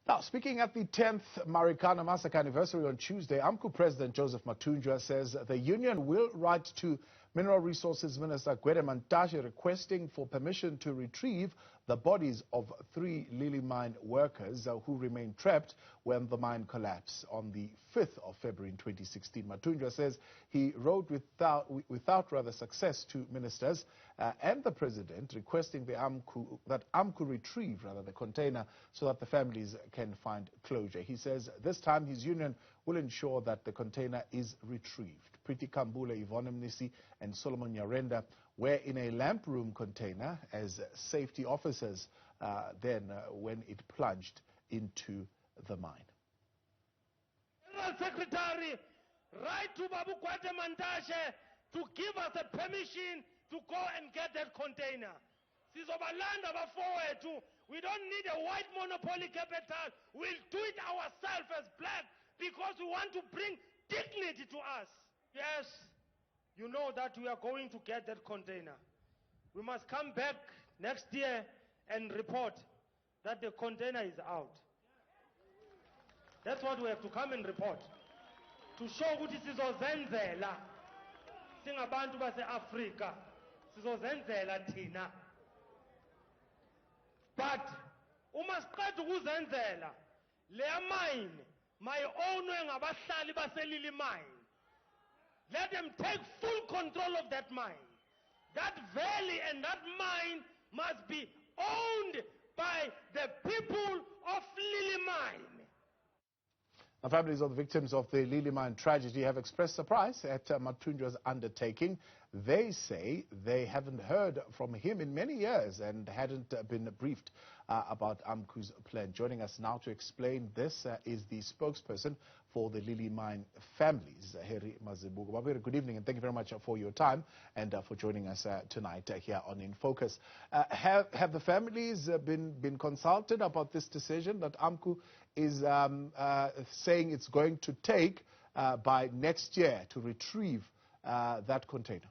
Now, speaking at the 10th Marikana massacre anniversary on Tuesday, Amcu President Joseph Mathunjwa says the union will write to Mineral Resources Minister Gwede Mantashe requesting for permission to retrieve the bodies of 3 Lily mine workers who remained trapped when the mine collapsed on the 5th of February in 2016. Mathunjwa says he wrote without success to ministers and the president requesting that Amcu retrieve the container so that the families can find closure. He says this time his union will ensure that the container is retrieved. Priti Kambule, Yvonne Mnisi and Solomon Nyarenda were in a lamp room container as safety officers when it plunged into the mine. General Secretary, write to Babu Gwede Mantashe to give us the permission to go and get that container. We don't need a white monopoly capital. We'll do it ourselves as black because we want to bring dignity to us. Yes, you know that we are going to get that container. We must come back next year and report that the container is out. That's what we have to come and report. To show ukuthi sizozenzela singabantu base-Afrika sizozenzela thina. But uma siqeda ukuzenzela leya mine mayi-ownwe ngabahlali baselili mine. Let them take full control of that mine. That valley and that mine must be owned by the people of Lily Mine. The families of the victims of the Lily Mine tragedy have expressed surprise at Mathunjwa's undertaking. They say they haven't heard from him in many years and hadn't been briefed about Amcu's plan. Joining us now to explain this is the spokesperson for the Lily Mine families, Harry Mazibuko. Good evening and thank you very much for your time and for joining us tonight here on In Focus. Have the families been consulted about this decision that Amcu is saying it's going to take by next year to retrieve that container?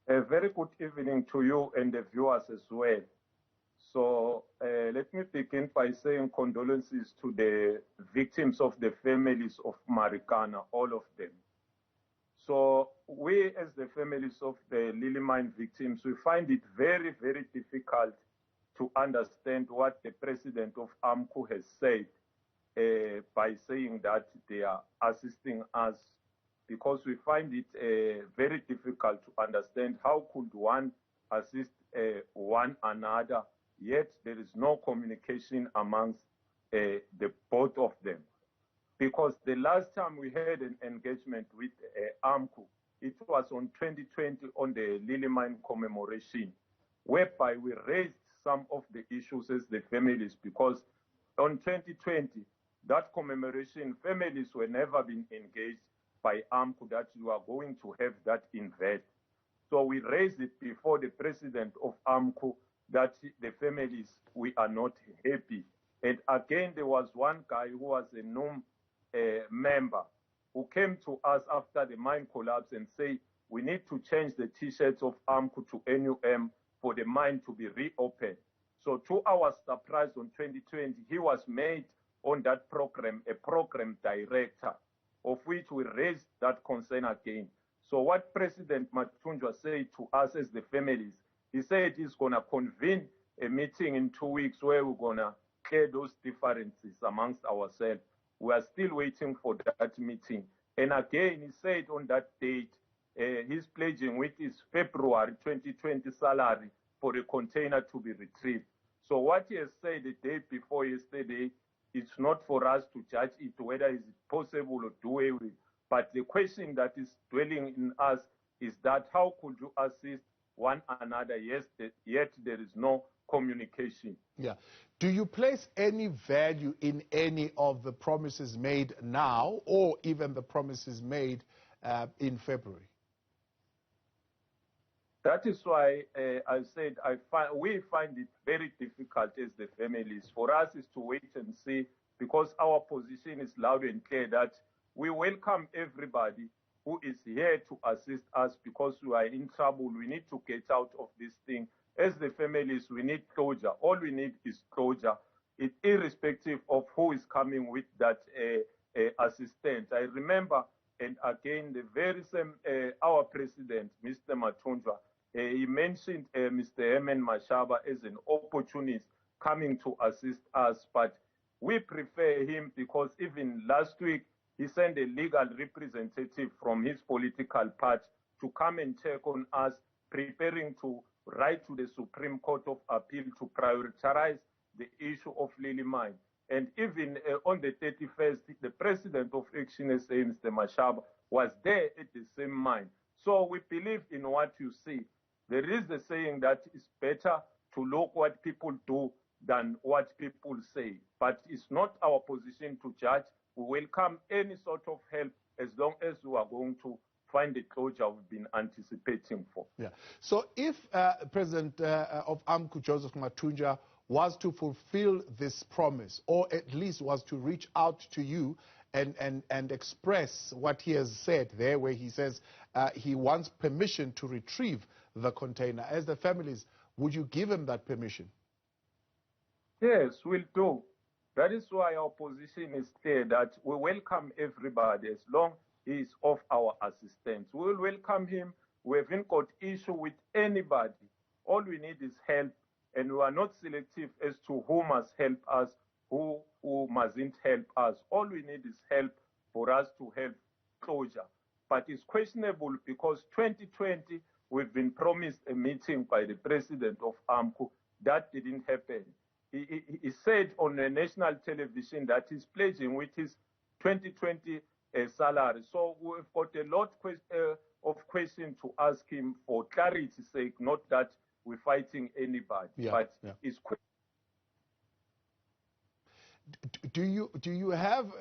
A very good evening to you and the viewers as well. So let me begin by saying condolences to the victims of the families of Marikana, all of them. So we as the families of the Lily Mine victims, we find it very, very difficult to understand what the president of Amcu has said by saying that they are assisting us, because we find it very difficult to understand how could one assist one another, yet there is no communication amongst the both of them. Because the last time we had an engagement with Amcu, it was on 2020 on the Lily Mine commemoration, whereby we raised some of the issues as the families, because on 2020, that commemoration, families were never been engaged by Amcu that you are going to have that invest. So we raised it before the president of Amcu that the families, we are not happy. And again, there was one guy who was a NUM member who came to us after the mine collapse and say, we need to change the T-shirts of Amcu to NUM for the mine to be reopened. So to our surprise on 2020, he was made on that program, a program director, of which we raised that concern again. So what President Mathunjwa said to us as the families, he said he's going to convene a meeting in 2 weeks where we're going to clear those differences amongst ourselves. We are still waiting for that meeting. And again, he said on that date, he's pledging with his February 2020 salary for the container to be retrieved. So what he has said the day before yesterday, it's not for us to judge it whether it's possible or doable. But the question that is dwelling in us is that how could you assist one another, yet there is no communication. Yeah. Do you place any value in any of the promises made now or even the promises made in February? That is why I said we find it very difficult as the families. For us is to wait and see, because our position is loud and clear that we welcome everybody who is here to assist us, because we are in trouble. We need to get out of this thing. As the families, we need closure. All we need is closure. irrespective of who is coming with that assistant. I remember, and again, the very same, our president, Mr. Mathunjwa, he mentioned Mr. Herman Mashaba as an opportunist coming to assist us, but we prefer him because even last week, he sent a legal representative from his political party to come and check on us, preparing to write to the Supreme Court of Appeal to prioritize the issue of Lily Mine. And even on the 31st, the president of Action SA, Mr. Mashaba, was there at the same mine. So we believe in what you see. There is a saying that it's better to look what people do than what people say. But it's not our position to judge. We welcome any sort of help as long as we are going to find the closure we've been anticipating for. Yeah. So if President of Amcu, Joseph Mathunjwa, was to fulfill this promise, or at least was to reach out to you and express what he has said there, where he says he wants permission to retrieve the container, as the families, would you give him that permission? Yes, we'll do. That is why our position is clear, that we welcome everybody as long he is of our assistance. We will welcome him. We haven't got issue with anybody. All we need is help, and we are not selective as to who must help us, who mustn't help us. All we need is help for us to have closure. But it's questionable because 2020, we've been promised a meeting by the president of Amcu. That didn't happen. He said on the national television that he's pledging with his 2020 salary. So we've got a lot of questions to ask him for clarity's sake, not that we're fighting anybody. Yeah, but yeah. it's Do you have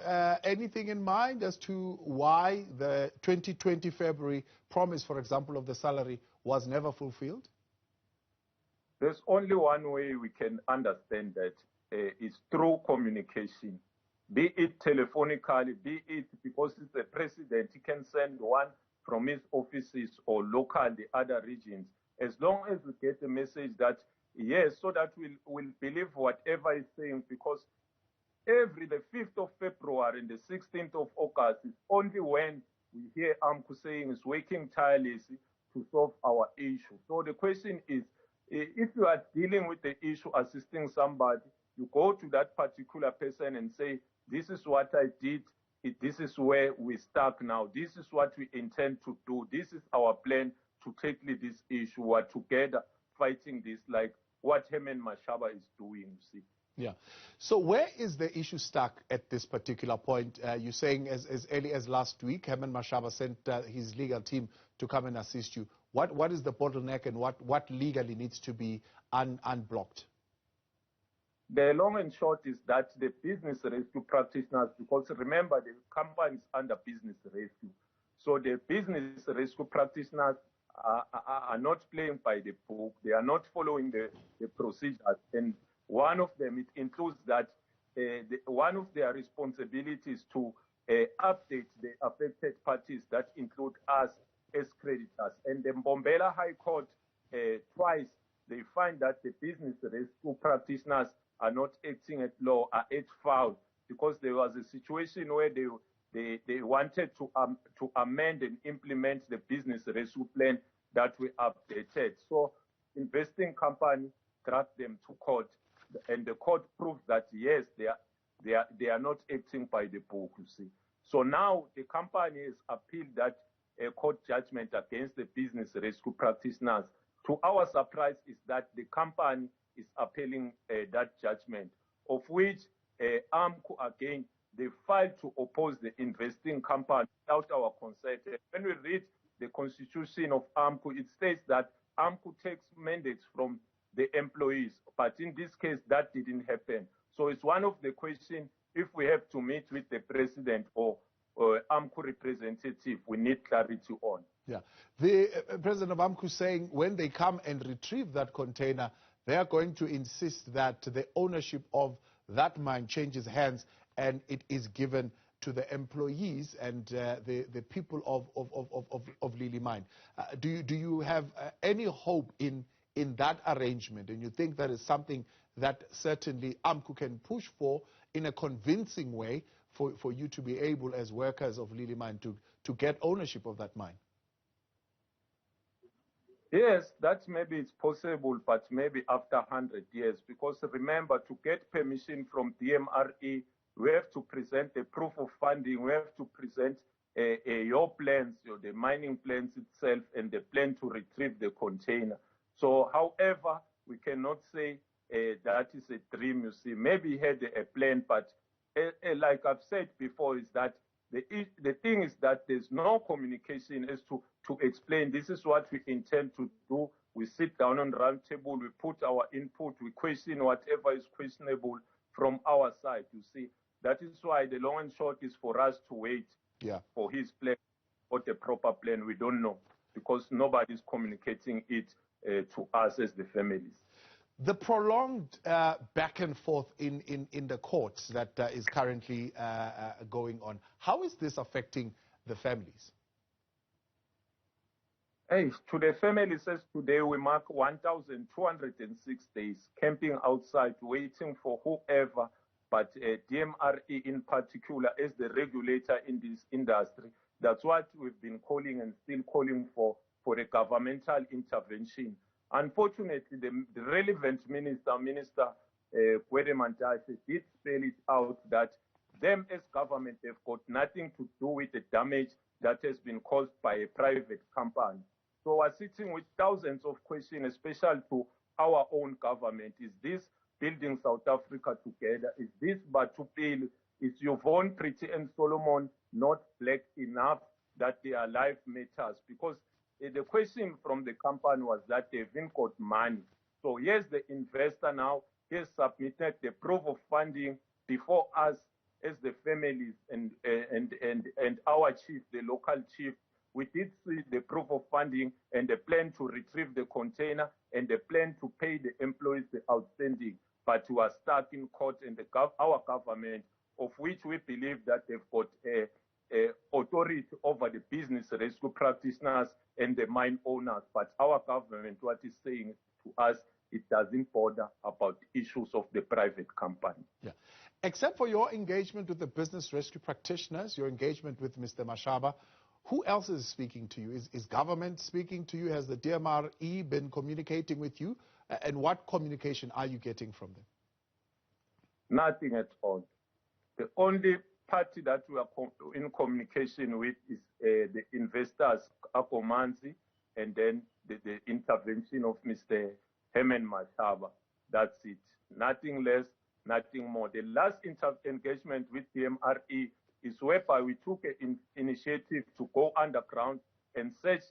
anything in mind as to why the 2020 February promise, for example, of the salary was never fulfilled? There's only one way we can understand that, is through communication, be it telephonically, be it because it's the president, he can send one from his offices or local, the other regions. As long as we get the message that, yes, so that we'll believe whatever he's saying, because the 5th of February and the 16th of August is only when we hear Amcu saying is working tirelessly to solve our issue. So the question is, if you are dealing with the issue, assisting somebody, you go to that particular person and say, this is what I did, this is where we stuck now, this is what we intend to do, this is our plan to tackle this issue. We're together fighting this, like what Herman Mashaba is doing, you see. Yeah. So where is the issue stuck at this particular point? You're saying as early as last week, Herman Mashaba sent his legal team to come and assist you. What is the bottleneck, and what legally needs to be unblocked? The long and short is that the business rescue practitioners, because remember the company is under business rescue, so the business rescue practitioners are not playing by the book. They are not following the procedures, and one of them, it includes that one of their responsibilities to update the affected parties, that include us as creditors. And the Mbombela High Court, twice, they find that the business rescue practitioners are not acting at law, are at foul, because there was a situation where they wanted to amend and implement the business rescue plan that we updated. So investing company dragged them to court, and the court proved that yes, they are not acting by the book, you see. So now the company has appealed that court judgment against the business rescue practitioners. To our surprise is that the company is appealing that judgment, of which Amcu, again, they filed to oppose the investing company without our consent. When we read the constitution of Amcu, it states that Amcu takes mandates from the employees, but in this case, that didn't happen. So it's one of the questions, if we have to meet with the president or Amcu representative, we need clarity on. Yeah. The president of Amcu saying when they come and retrieve that container, they are going to insist that the ownership of that mine changes hands and it is given to the employees and the people of Lily Mine. Do you have any hope in in that arrangement, and you think that is something that certainly Amcu can push for in a convincing way for you to be able, as workers of Lily Mine, to get ownership of that mine? Yes, that maybe it's possible, but maybe after 100 years. Because remember, to get permission from DMRE, we have to present a proof of funding. We have to present your plans, the mining plans itself, and the plan to retrieve the container. So, however, we cannot say that is a dream, you see. Maybe he had a plan, but like I've said before, is that the thing is that there's no communication as to explain this is what we intend to do. We sit down on the round table, we put our input, we question whatever is questionable from our side, you see. That is why the long and short is for us to wait for his plan, or the proper plan. We don't know, because nobody is communicating it to us as the families. The prolonged back and forth in the courts that is currently going on, how is this affecting the families? Hey, to the families, as today we mark 1,206 days camping outside, waiting for whoever, but DMRE in particular as the regulator in this industry. That's what we've been calling and still calling for a governmental intervention. Unfortunately, the relevant Minister Gwede did spell it out that them as government, they've got nothing to do with the damage that has been caused by a private company. So we're sitting with thousands of questions, especially to our own government. Is this building South Africa together? Is this Batupil? Is Yvonne, Pretty and Solomon not black enough that their life matters? Because the question from the company was that they've got money. So yes, the investor now has submitted the proof of funding before us as the families and our chief, the local chief. We did see the proof of funding and the plan to retrieve the container and the plan to pay the employees the outstanding. But we are stuck in court, and our government, of which we believe that they've got authority over the business rescue practitioners and the mine owners. But our government, what is saying to us, it doesn't bother about issues of the private company. Yeah. Except for your engagement with the business rescue practitioners, your engagement with Mr. Mashaba, who else is speaking to you? Is government speaking to you? Has the DMRE been communicating with you? And what communication are you getting from them? Nothing at all. The only party that we are in communication with is the investors, Akomanzi, and then the intervention of Mr. Herman Mashaba. That's it. Nothing less, nothing more. The last engagement with the MRE is whereby we took an initiative to go underground and search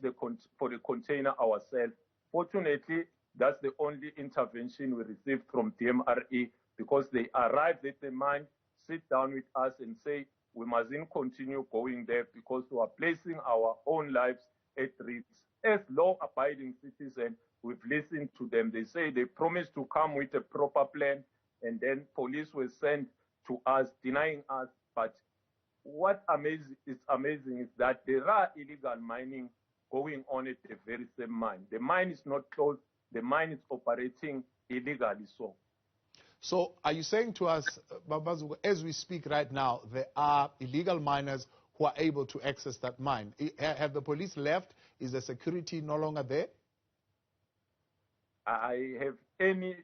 for the container ourselves. Fortunately, that's the only intervention we received from DMRE, because they arrived at the mine, sit down with us and say, we mustn't continue going there because we are placing our own lives at risk. As law-abiding citizens, we've listened to them. They say they promised to come with a proper plan, and then police were sent to us, denying us. But what is amazing is that there are illegal mining going on at the very same mine. The mine is not closed. The mine is operating illegally. So are you saying to us, Mazibuko, as we speak right now, there are illegal miners who are able to access that mine? Have the police left? Is the security no longer there? I have any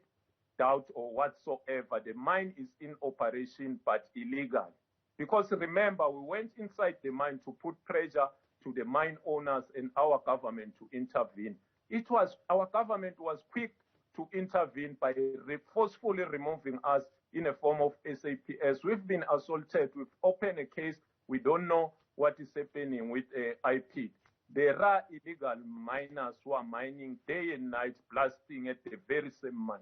doubt or whatsoever. The mine is in operation but illegal. Because remember, we went inside the mine to put pressure to the mine owners and our government to intervene. Our government was quick to intervene by forcefully removing us in a form of SAPS. We've been assaulted. We've opened a case. We don't know what is happening with IP. There are illegal miners who are mining day and night, blasting at the very same mine.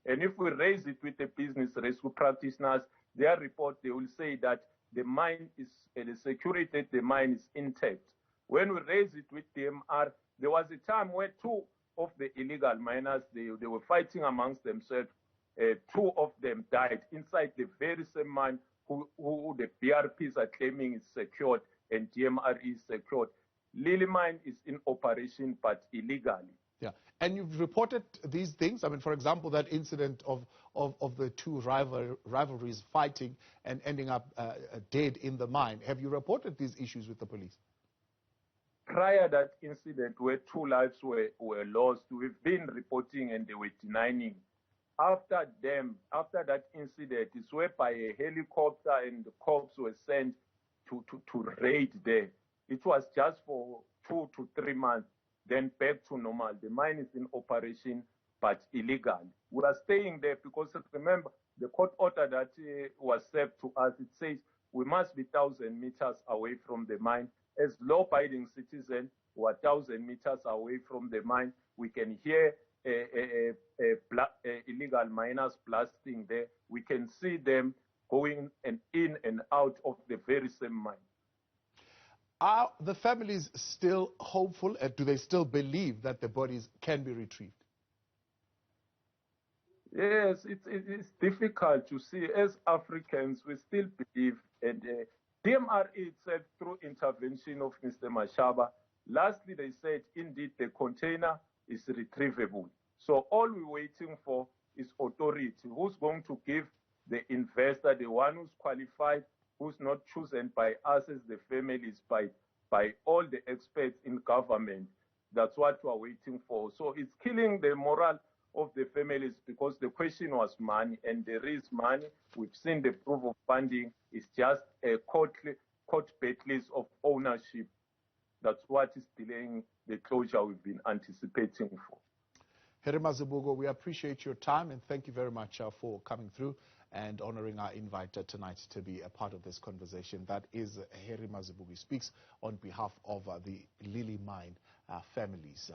And if we raise it with the business rescue practitioners, their report, they will say that the mine is, the security at the mine is intact. When we raise it with the MR, there was a time where two of the illegal miners, they were fighting amongst themselves. Two of them died inside the very same mine who the BRPs are claiming is secured and DMRE is secured. Lily Mine is in operation but illegally. Yeah, and you've reported these things. I mean, for example, that incident of the two rivalries fighting and ending up dead in the mine. Have you reported these issues with the police? Prior that incident where 2 lives were lost, we've been reporting and they were denying. After that incident, it's whereby a helicopter and the cops were sent to raid there. It was just for 2 to 3 months, then back to normal. The mine is in operation, but illegal. We are staying there because, remember, the court order that was served to us, it says we must be 1,000 meters away from the mine. As law-abiding citizens, we are 1,000 meters away from the mine. We can hear illegal miners blasting there. We can see them going in and out of the very same mine. Are the families still hopeful? Do they still believe that the bodies can be retrieved? Yes, it's difficult to see. As Africans, we still believe, and DMRE itself, through intervention of Mr. Mashaba, lastly they said, indeed, the container is retrievable. So all we're waiting for is authority. Who's going to give the investor, the one who's qualified, who's not chosen by us as the families, by all the experts in government. That's what we're waiting for. So it's killing the morale of the families because the question was money, and there is money. We've seen the proof of funding. It's just a court battles of ownership. That's what is delaying the closure we've been anticipating for. Mazibuko, we appreciate your time and thank you very much for coming through and honoring our invite tonight to be a part of this conversation. That is Mazibuko. He speaks on behalf of the Lily Mine families.